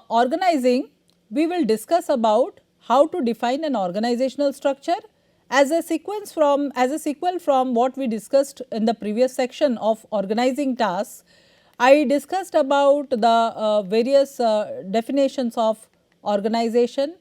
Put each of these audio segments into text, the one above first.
organizing, we will discuss about how to define an organizational structure as a sequel from what we discussed in the previous section of organizing tasks. I discussed about the various definitions of organization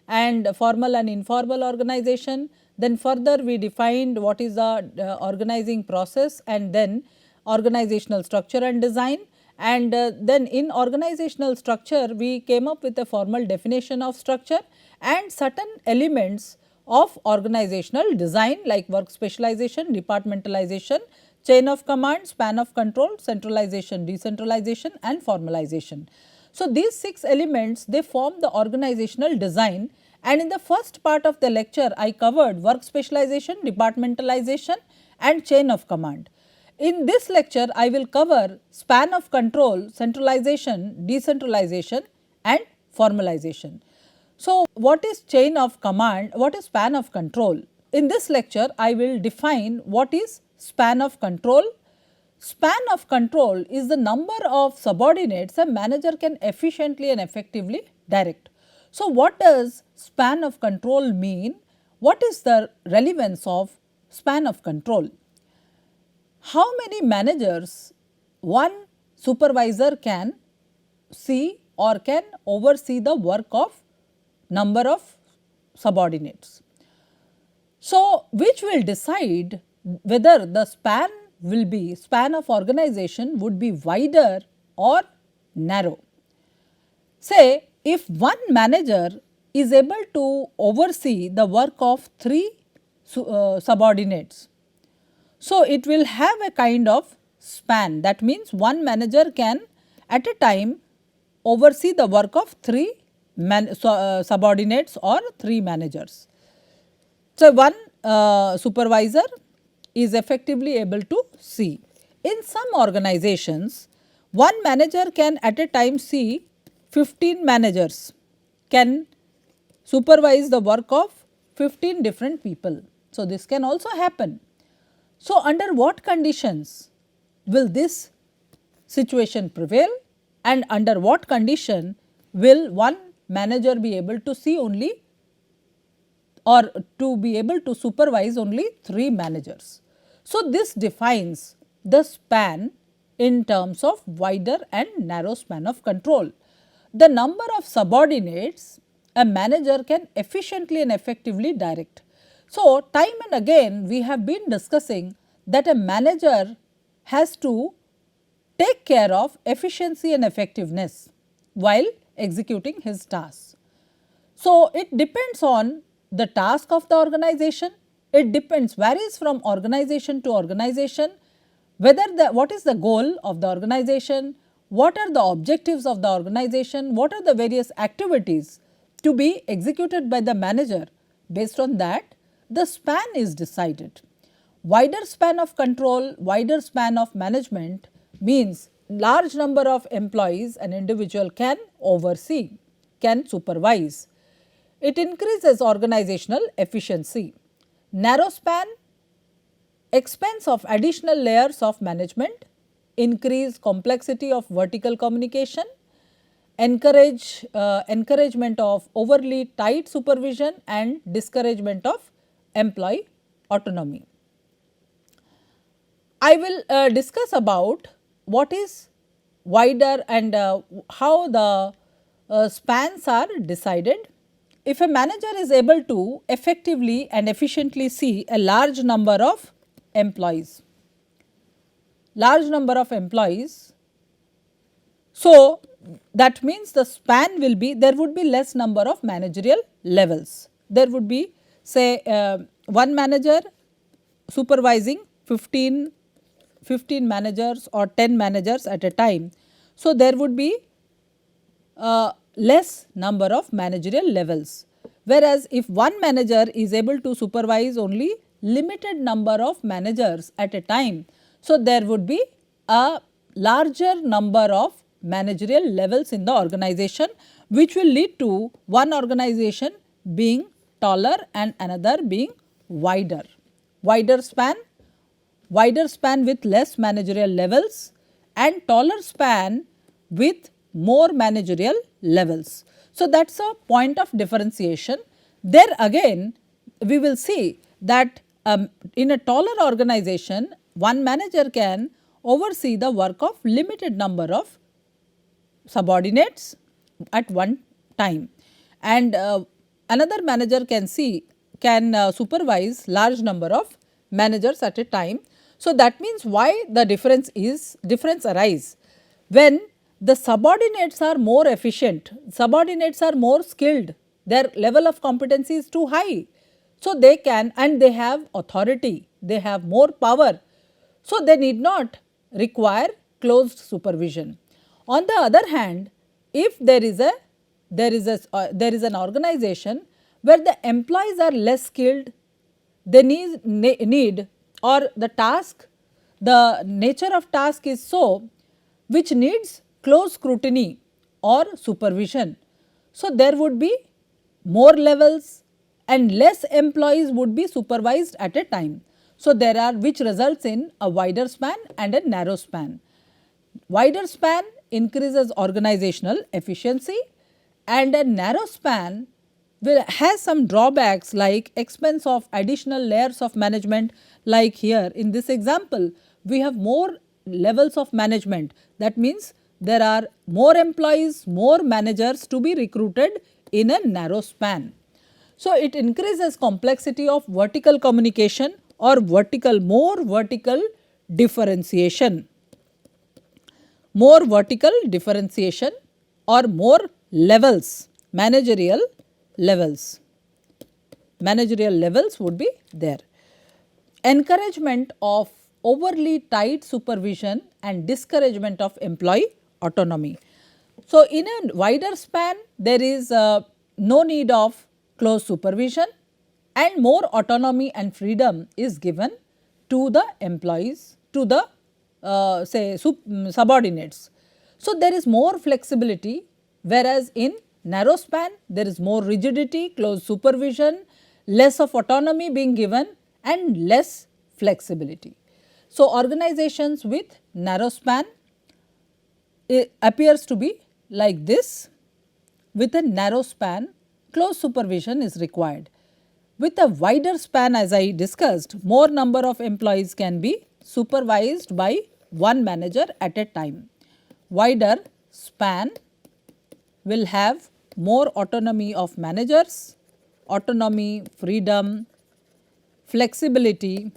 and formal and informal organization. Then further we defined what is the organizing process, and then organizational structure and design. And then in organizational structure we came up with a formal definition of structure and certain elements of organizational design like work specialization, departmentalization, chain of command, span of control, centralization, decentralization and formalization. So, these 6 elements, they form the organizational design, and in the first part of the lecture I covered work specialization, departmentalization and chain of command. In this lecture I will cover span of control, centralization, decentralization and formalization. So, what is chain of command, what is span of control? In this lecture I will define what is span of control. Span of control is the number of subordinates a manager can efficiently and effectively direct. So, what does span of control mean? What is the relevance of span of control? How many managers one supervisor can see or can oversee the work of number of subordinates? So, which will decide whether the span of organization would be wider or narrow. Say if one manager is able to oversee the work of 3 subordinates, so it will have a kind of span, that means one manager can at a time oversee the work of 3 subordinates or 3 managers. So, one supervisor is effectively able to see. In some organizations, one manager can at a time see 15 managers, can supervise the work of 15 different people. So, this can also happen. So, under what conditions will this situation prevail, and under what condition will one manager be able to see only or to be able to supervise only 3 managers. So, this defines the span in terms of wider and narrow span of control. The number of subordinates a manager can efficiently and effectively direct. So, time and again we have been discussing that a manager has to take care of efficiency and effectiveness while executing his tasks. So, it depends on the task of the organization, it varies from organization to organization, what is the goal of the organization, what are the objectives of the organization, what are the various activities to be executed by the manager. Based on that, the span is decided. Wider span of control, wider span of management means large number of employees an individual can oversee, can supervise. It increases organizational efficiency. Narrow span, expense of additional layers of management, increase complexity of vertical communication, encouragement of overly tight supervision and discouragement of employee autonomy. I will discuss about what is wider and how the spans are decided. If a manager is able to effectively and efficiently see a large number of employees, so that means the span will be, there would be less number of managerial levels. There would be say one manager supervising 15 managers or 10 managers at a time. So, there would be less number of managerial levels, whereas if one manager is able to supervise only limited number of managers at a time. So, there would be a larger number of managerial levels in the organization, which will lead to one organization being taller and another being wider. Wider span with less managerial levels and taller span with more managerial levels. So, that is a point of differentiation. There again we will see that in a taller organization, one manager can oversee the work of limited number of subordinates at one time, and another manager can supervise large number of managers at a time. So, that means why the difference arise when the subordinates are more efficient, subordinates are more skilled, their level of competency is too high. So, they can, and they have authority, they have more power. So, they need not require closed supervision. On the other hand, if there is an organization where the employees are less skilled, they need or the nature of task is so which needs close scrutiny or supervision. So, there would be more levels and less employees would be supervised at a time. So, there are, which results in a wider span and a narrow span. Wider span increases organizational efficiency, and a narrow span has some drawbacks like expense of additional layers of management. Like here in this example, we have more levels of management. That means there are more employees, more managers to be recruited in a narrow span. So, it increases complexity of vertical communication or more vertical differentiation, or more levels, managerial levels would be there. Encouragement of overly tight supervision and discouragement of employee autonomy. So, in a wider span there is no need of close supervision and more autonomy and freedom is given to the employees, to the subordinates. So, there is more flexibility, whereas in narrow span there is more rigidity, close supervision, less of autonomy being given and less flexibility. So, organizations with narrow span appears to be like this. With a narrow span, close supervision is required. With a wider span, as I discussed, more number of employees can be supervised by one manager at a time. Wider span will have more autonomy of managers, autonomy, freedom, flexibility,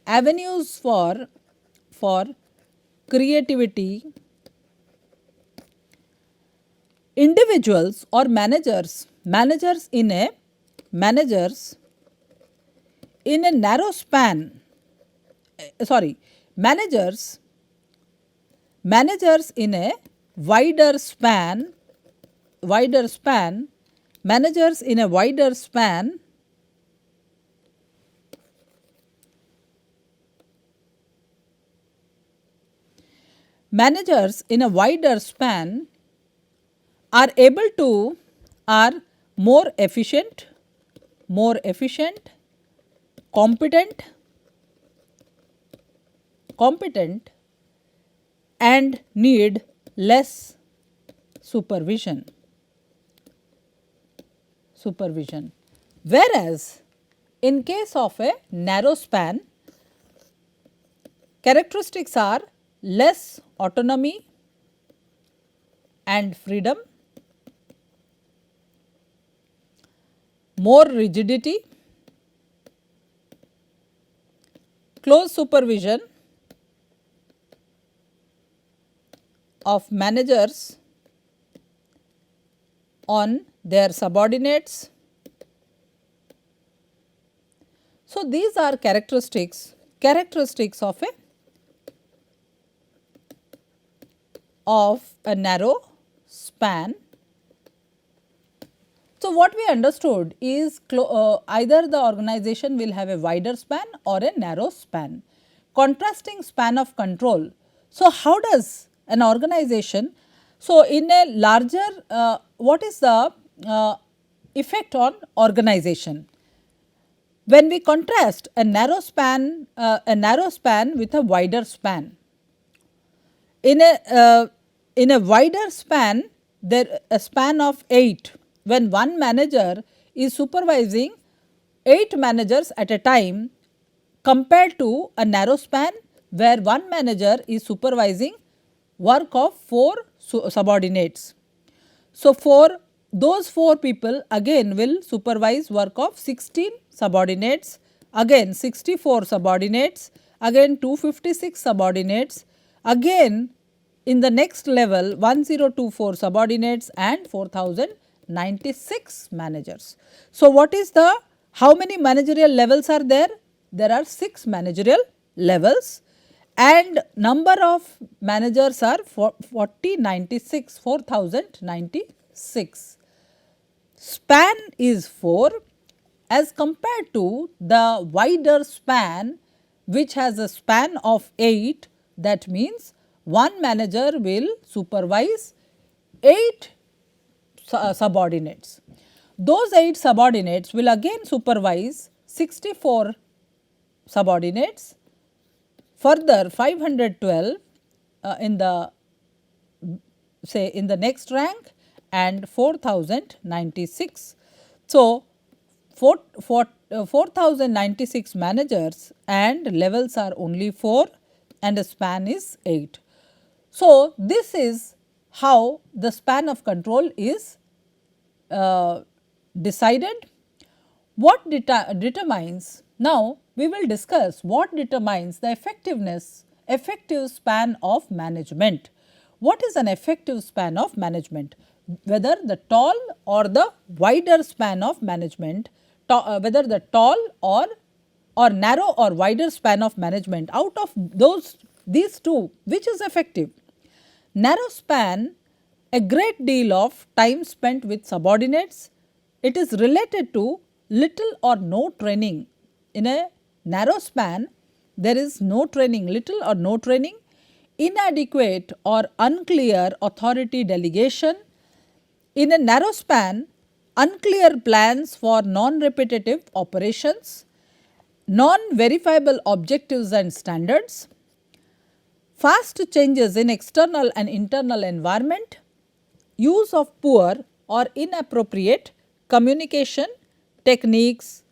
avenues for creativity. Individuals or managers in a narrow span, managers in a wider span, managers in a wider span are able to, are more efficient, competent and need less supervision. Whereas, in case of a narrow span, characteristics are less autonomy and freedom, more rigidity, close supervision of managers on their subordinates. So, these are characteristics of a narrow span. So, what we understood is either the organization will have a wider span or a narrow span. Contrasting span of control. So, how does an organization, so in a larger, what is the effect on organization? When we contrast a narrow span with a wider span, In a wider span, there a span of 8, when one manager is supervising 8 managers at a time, compared to a narrow span where one manager is supervising work of 4 subordinates. So, for those 4 people again will supervise work of 16 subordinates, again 64 subordinates, again 256 subordinates, again in the next level 1024 subordinates and 4096 managers. So, what is the, how many managerial levels are there? There are 6 managerial levels and number of managers are 4096. Span is 4 as compared to the wider span which has a span of 8, that means one manager will supervise 8 subordinates. Those 8 subordinates will again supervise 64 subordinates, further 512 in the, say in the next rank, and 4096. So, 4096 managers and levels are only 4 and the span is 8. So, this is how the span of control is decided. What determines, now we will discuss what determines the effective span of management. What is an effective span of management? Whether the tall or the wider span of management, whether the tall or narrow or wider span of management, out of these two, which is effective? Narrow span, a great deal of time spent with subordinates. It is related to little or no training. In a narrow span, there is no training, little or no training, inadequate or unclear authority delegation. In a narrow span, unclear plans for non-repetitive operations, non-verifiable objectives and standards, fast changes in external and internal environment, use of poor or inappropriate communication techniques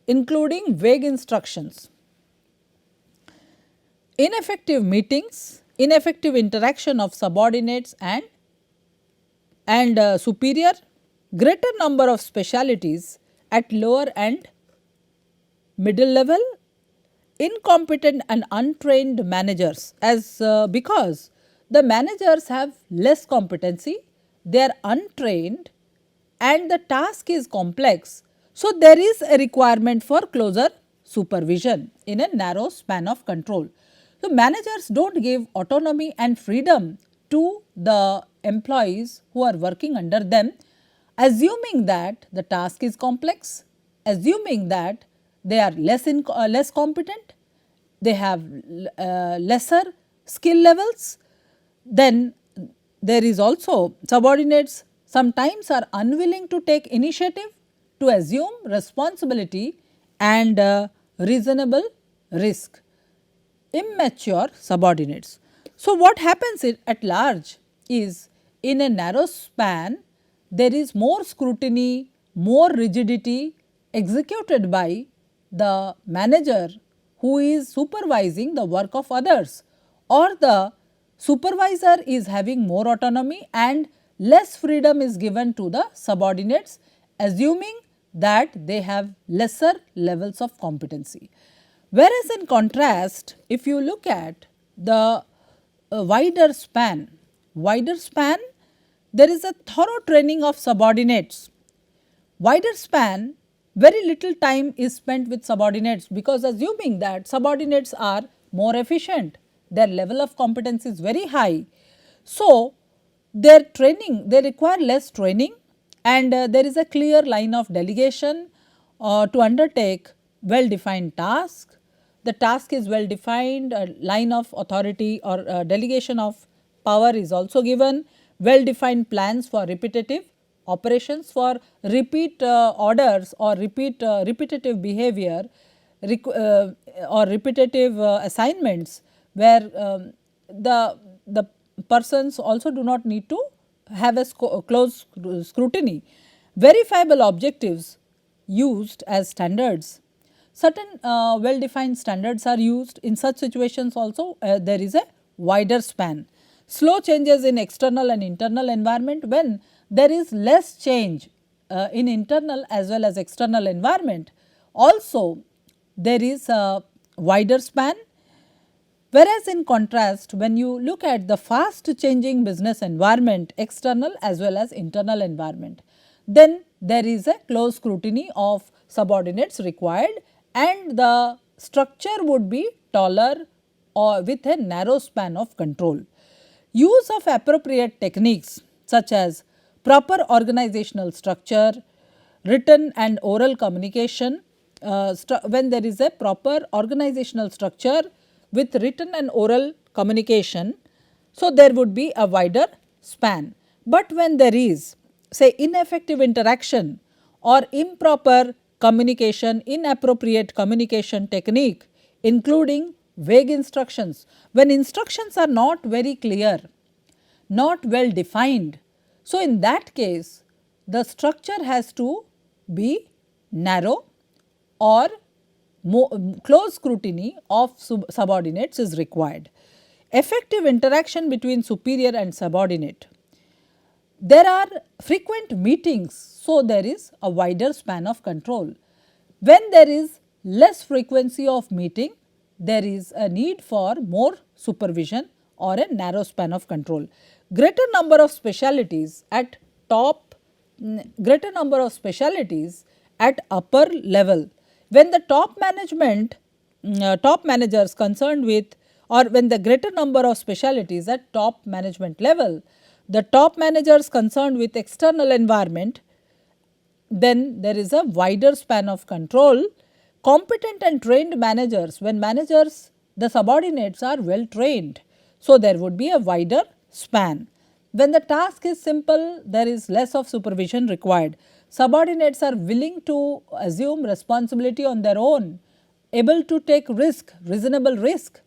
including vague instructions, ineffective meetings, ineffective interaction of subordinates and superior, greater number of specialities at lower and middle level, incompetent and untrained managers, as because the managers have less competency, they are untrained and the task is complex. So, there is a requirement for closer supervision in a narrow span of control. So, managers do not give autonomy and freedom to the employees who are working under them, assuming that the task is complex, assuming that they are less competent, they have lesser skill levels. Then there is also subordinates sometimes are unwilling to take initiative, to assume responsibility and reasonable risk. Immature subordinates. So, what happens at large is, in a narrow span there is more scrutiny, more rigidity executed by the manager who is supervising the work of others, or the supervisor is having more autonomy and less freedom is given to the subordinates, assuming that they have lesser levels of competency. Whereas in contrast, if you look at the wider span, there is a thorough training of subordinates. Wider span, very little time is spent with subordinates, because assuming that subordinates are more efficient, their level of competence is very high. So, their training, they require less training, and there is a clear line of delegation to undertake well defined task. The task is well defined, a line of authority or delegation of power is also given, well defined plans for repetitive operations, for repeat orders or repetitive behavior or repetitive assignments, where the persons also do not need to have a close scrutiny. Verifiable objectives used as standards. Certain well defined standards are used. In such situations also there is a wider span. Slow changes in external and internal environment. When there is less change in internal as well as external environment, also there is a wider span. Whereas in contrast, when you look at the fast changing business environment, external as well as internal environment, then there is a close scrutiny of subordinates required, and the structure would be taller or with a narrow span of control. Use of appropriate techniques such as proper organizational structure, written and oral communication. When there is a proper organizational structure with written and oral communication, so there would be a wider span. But when there is, say, ineffective interaction or improper communication, inappropriate communication technique, including vague instructions, when instructions are not very clear, not well defined, so in that case the structure has to be narrow, or close scrutiny of subordinates is required. Effective interaction between superior and subordinate. There are frequent meetings, so there is a wider span of control. When there is less frequency of meeting, there is a need for more supervision or a narrow span of control. Greater number of specialities at greater number of specialities at upper level. When the top management, top managers concerned with, or when the greater number of specialities at top management level, the top managers concerned with external environment, then there is a wider span of control. Competent and trained managers, when managers, the subordinates are well trained, so there would be a wider span. When the task is simple, there is less of supervision required. Subordinates are willing to assume responsibility on their own, able to take risk, reasonable risk,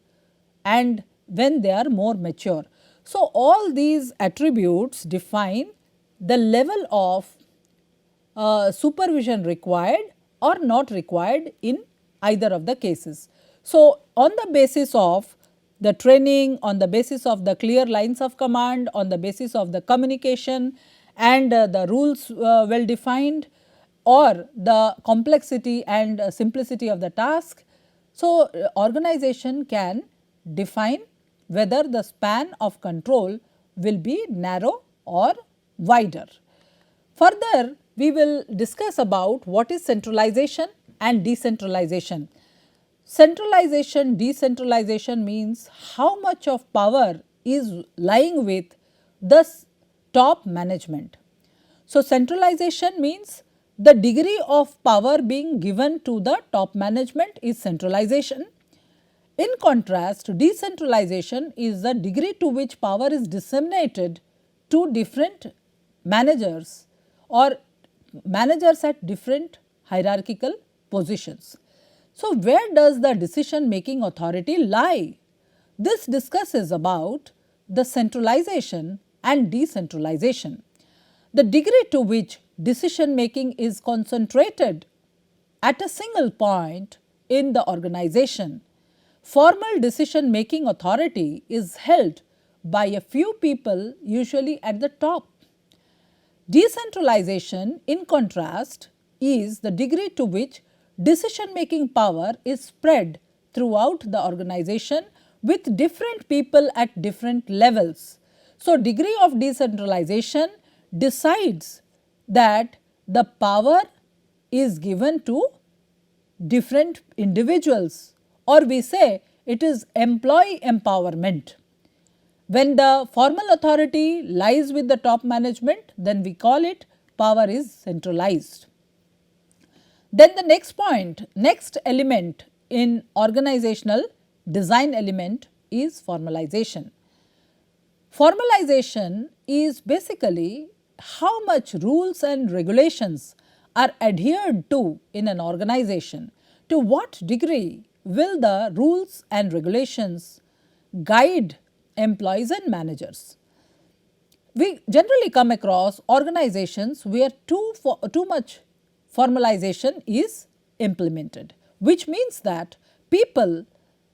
and when they are more mature. So, all these attributes define the level of supervision required or not required in either of the cases. So, on the basis of the training, on the basis of the clear lines of command, on the basis of the communication and the rules well defined, or the complexity and simplicity of the task. So, organization can define whether the span of control will be narrow or wider. Further, we will discuss about what is centralization and decentralization. Centralization, decentralization means how much of power is lying with the top management. So, centralization means the degree of power being given to the top management is centralization. In contrast, decentralization is the degree to which power is disseminated to different managers or managers at different hierarchical positions. So, where does the decision making authority lie? This discusses about the centralization and decentralization. The degree to which decision making is concentrated at a single point in the organization. Formal decision making authority is held by a few people, usually at the top. Decentralization, in contrast, is the degree to which decision making power is spread throughout the organization with different people at different levels. So, degree of decentralization decides that the power is given to different individuals, or we say it is employee empowerment. When the formal authority lies with the top management, then we call it power is centralized. Then the next point, next element in organizational design element is formalization. Formalization is basically how much rules and regulations are adhered to in an organization. To what degree will the rules and regulations guide employees and managers. We generally come across organizations where too much formalization is implemented, which means that people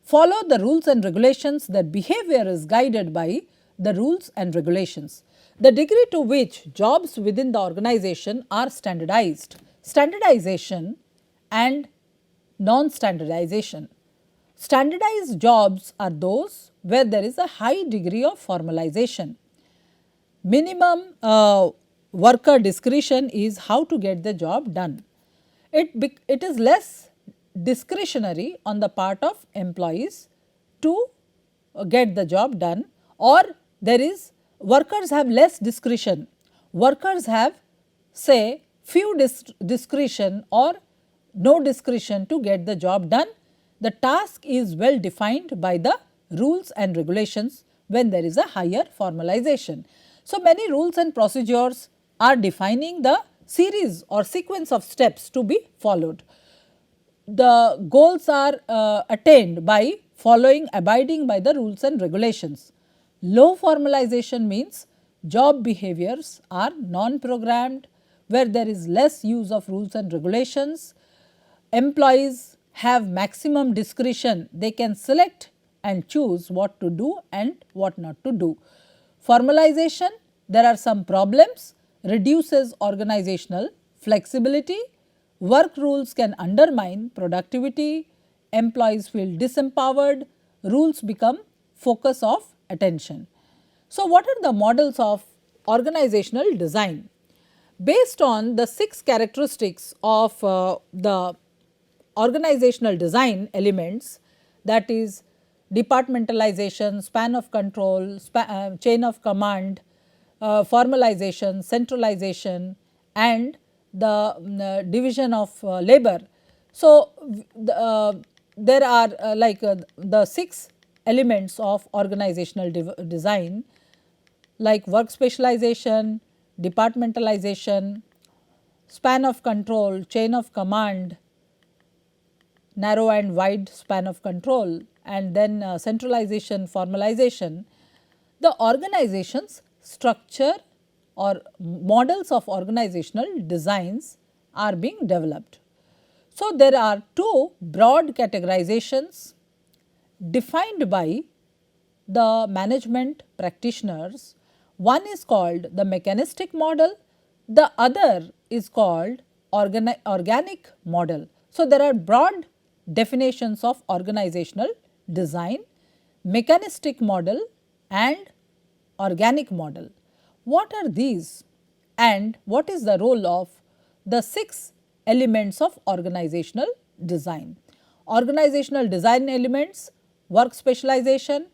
follow the rules and regulations, their behavior is guided by the rules and regulations. The degree to which jobs within the organization are standardized, standardization and non-standardization. Standardized jobs are those where there is a high degree of formalization. Minimum worker discretion is how to get the job done. It is less discretionary on the part of employees to get the job done, or there is workers have less discretion. Workers have say few discretion or no discretion to get the job done. The task is well defined by the rules and regulations when there is a higher formalization. So, many rules and procedures are defining the series or sequence of steps to be followed. The goals are attained by abiding by the rules and regulations. Low formalization means job behaviors are non-programmed, where there is less use of rules and regulations. Employees have maximum discretion, they can select and choose what to do and what not to do. Formalization, there are some problems, reduces organizational flexibility, work rules can undermine productivity, employees feel disempowered, rules become focus of attention. So, what are the models of organizational design? Based on the 6 characteristics of the organizational design elements, that is departmentalization, span of control, chain of command, formalization, centralization and the division of labor. So, there are the 6 elements of organizational design like work specialization, departmentalization, span of control, chain of command, narrow and wide span of control, and then centralization, formalization. The organization's structure or models of organizational designs are being developed. So, there are 2 broad categorizations defined by the management practitioners. One is called the mechanistic model, the other is called organic model. So, there are broad definitions of organizational design, mechanistic model and organic model. What are these and what is the role of the 6 elements of organizational design? Organizational design elements: work specialization,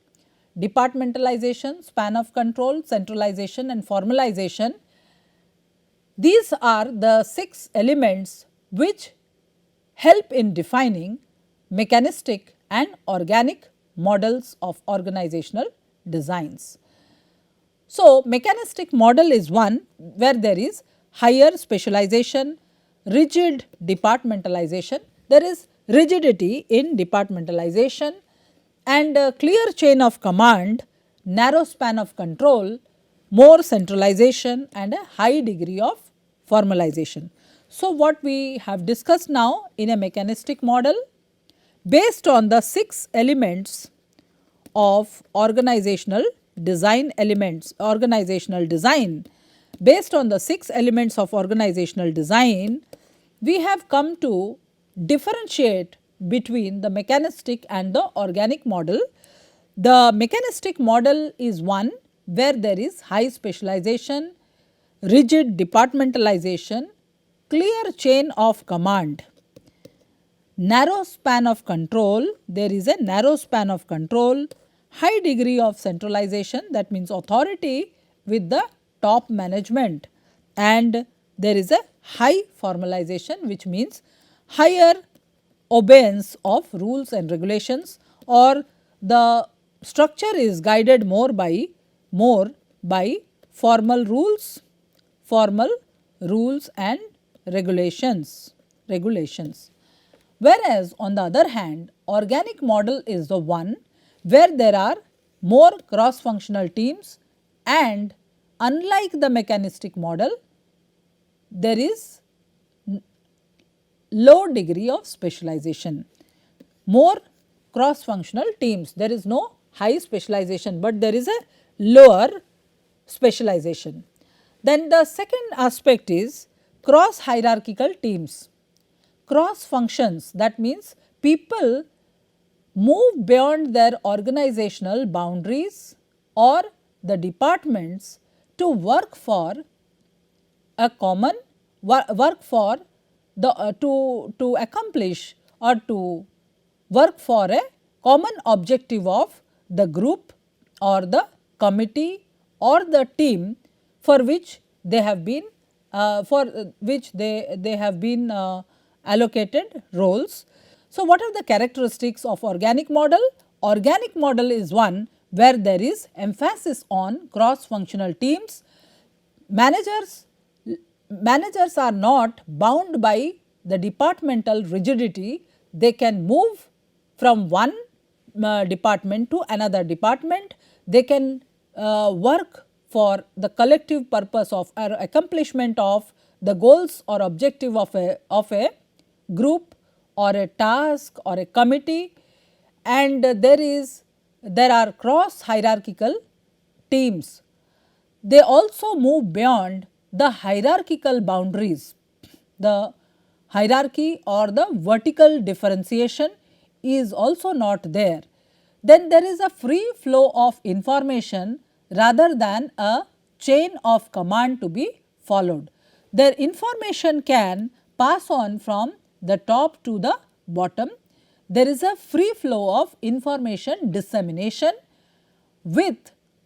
departmentalization, span of control, centralization and formalization. These are the 6 elements which help in defining mechanistic and organic models of organizational designs. So, mechanistic model is one where there is higher specialization, rigid departmentalization, there is rigidity in departmentalization and a clear chain of command, narrow span of control, more centralization and a high degree of formalization. So, what we have discussed now in a mechanistic model, based on the 6 elements of organizational design based on the 6 elements of organizational design, we have come to differentiate between the mechanistic and the organic model. The mechanistic model is one where there is high specialization, rigid departmentalization, clear chain of command, narrow span of control, there is a narrow span of control, high degree of centralization, that means authority with the top management, and there is a high formalization, which means higher obeyance of rules and regulations, or the structure is guided more by formal rules and regulations. Whereas, on the other hand, organic model is the one where there are more cross-functional teams, and unlike the mechanistic model, there is low degree of specialization. More cross-functional teams, there is no high specialization, but there is a lower specialization. Then the second aspect is cross hierarchical teams. Cross functions, that means people move beyond their organizational boundaries or the departments to work for a common work for the to accomplish or to work for a common objective of the group or the committee or the team for which they have been allocated roles. So, what are the characteristics of organic model? Organic model is one where there is emphasis on cross functional teams. Managers are not bound by the departmental rigidity. They can move from one department to another department. They can work for the collective purpose of accomplishment of the goals or objective of a group or a task or a committee, and there are cross hierarchical teams. They also move beyond the hierarchical boundaries. The hierarchy or the vertical differentiation is also not there. Then there is a free flow of information rather than a chain of command to be followed. Their information can pass on from the top to the bottom. There is a free flow of information dissemination with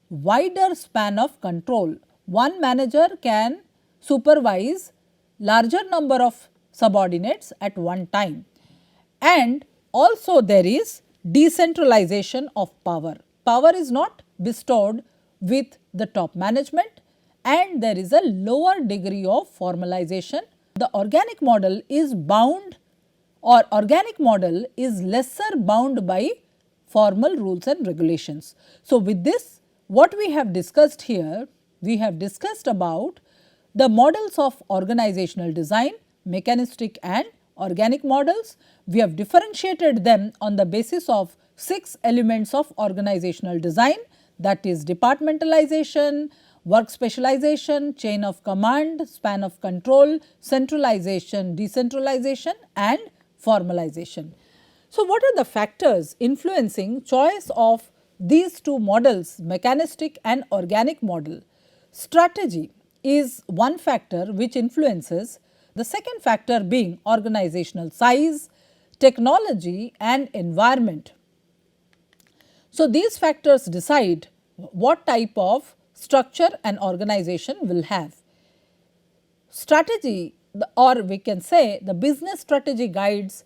wider span of control. One manager can supervise larger number of subordinates at one time, and also there is decentralization of power. Power is not bestowed with the top management, and there is a lower degree of formalization. The organic model is bound, or organic model is lesser bound by formal rules and regulations. So, with this, what we have discussed here, we have discussed about the models of organizational design, mechanistic and organic models. We have differentiated them on the basis of 6 elements of organizational design, that is departmentalization, work specialization, chain of command, span of control, centralization, decentralization and formalization. So, what are the factors influencing choice of these two models, mechanistic and organic model? Strategy is one factor which influences, the second factor being organizational size, technology and environment. So, these factors decide what type of structure an organization will have. Strategy, or we can say the business strategy, guides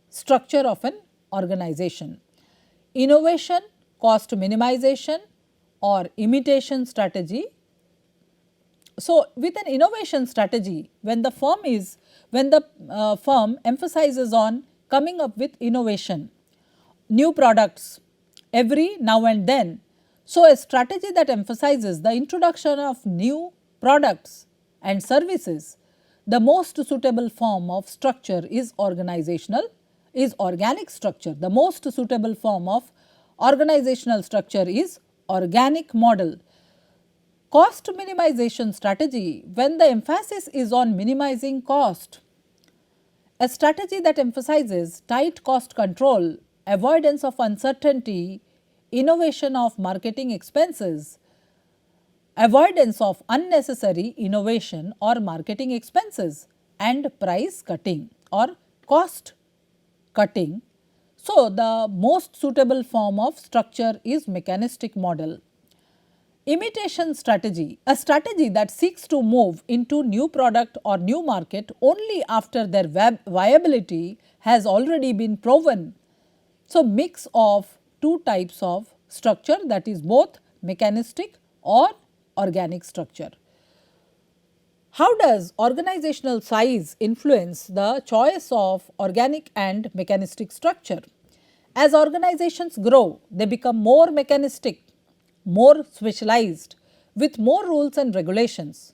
structure of an organization. Innovation, cost minimization or imitation strategy. So, with an innovation strategy, when the firm emphasizes on coming up with innovation, new products every now and then. So, a strategy that emphasizes the introduction of new products and services, the most suitable form of structure is organic structure. The most suitable form of organizational structure is organic model. Cost minimization strategy, when the emphasis is on minimizing cost. A strategy that emphasizes tight cost control, avoidance of uncertainty, innovation of marketing expenses, avoidance of unnecessary innovation or marketing expenses, and price cutting or cost cutting. So, the most suitable form of structure is mechanistic model. Imitation strategy, a strategy that seeks to move into new product or new market only after their viability has already been proven. So, mix of two types of structure, that is both mechanistic or organic structure. How does organizational size influence the choice of organic and mechanistic structure? As organizations grow, they become more mechanistic more specialized with more rules and regulations.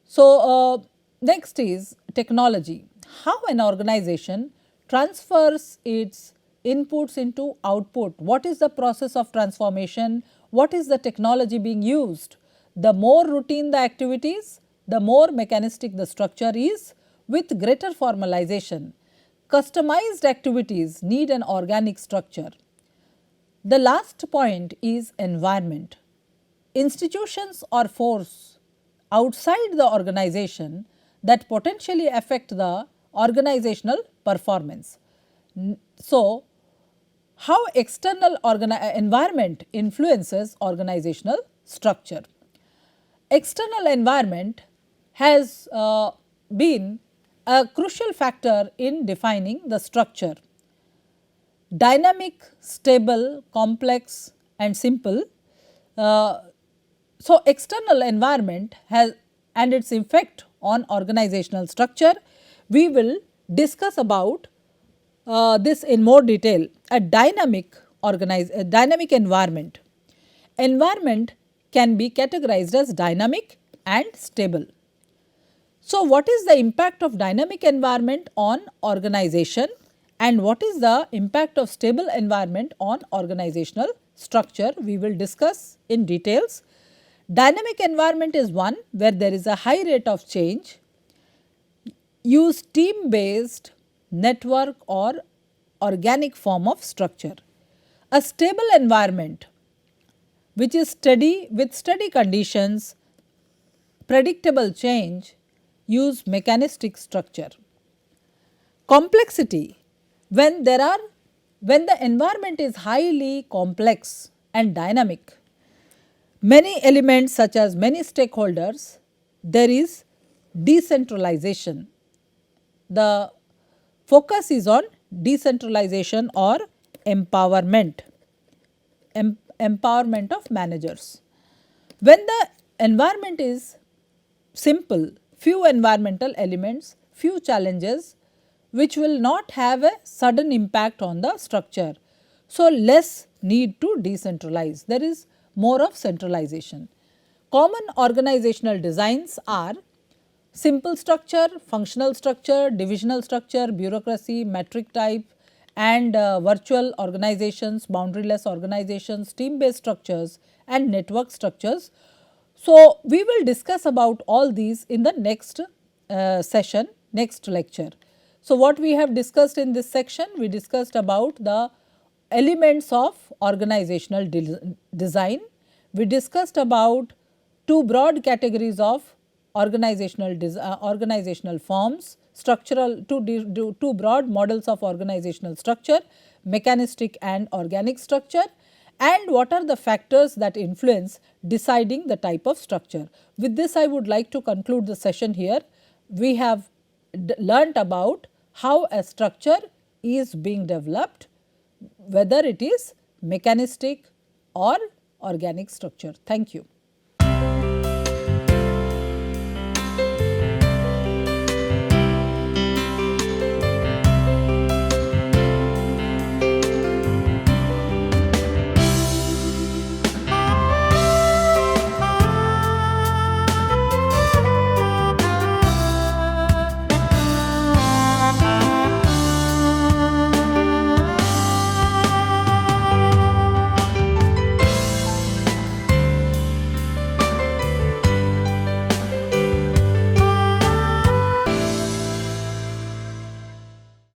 So, next is technology. How an organization transfers its inputs into output. What is the process of transformation? What is the technology being used? The more routine the activities, the more mechanistic the structure is with greater formalization. Customized activities need an organic structure. The last point is environment. Institutions or force outside the organization that potentially affect the organizational performance. So, how external environment influences organizational structure. External environment has been a crucial factor in defining the structure. Dynamic, stable, complex and simple. So, external environment has and its effect on organizational structure. We will discuss about this in more detail. A dynamic environment. Environment can be categorized as dynamic and stable. So, what is the impact of dynamic environment on organization and what is the impact of stable environment on organizational structure? We will discuss in details. Dynamic environment is one where there is a high rate of change. Use team based, network or organic form of structure. A stable environment which is steady with steady conditions, predictable change, use mechanistic structure. Complexity, when the environment is highly complex and dynamic, many elements such as many stakeholders, there is decentralization. The focus is on decentralization or empowerment, empowerment of managers. When the environment is simple, few environmental elements, few challenges which will not have a sudden impact on the structure. So, less need to decentralize, there is more of centralization. Common organizational designs are simple structure, functional structure, divisional structure, bureaucracy, metric type and virtual organizations, boundaryless organizations, team based structures and network structures. So, we will discuss about all these in the next session, next lecture. So, what we have discussed in this section? We discussed about the elements of organizational design. We discussed about two broad categories of organizational forms, structural two broad models of organizational structure, mechanistic and organic structure, and what are the factors that influence deciding the type of structure. With this, I would like to conclude the session here. We have learnt about how a structure is being developed, whether it is mechanistic or organic structure. Thank you.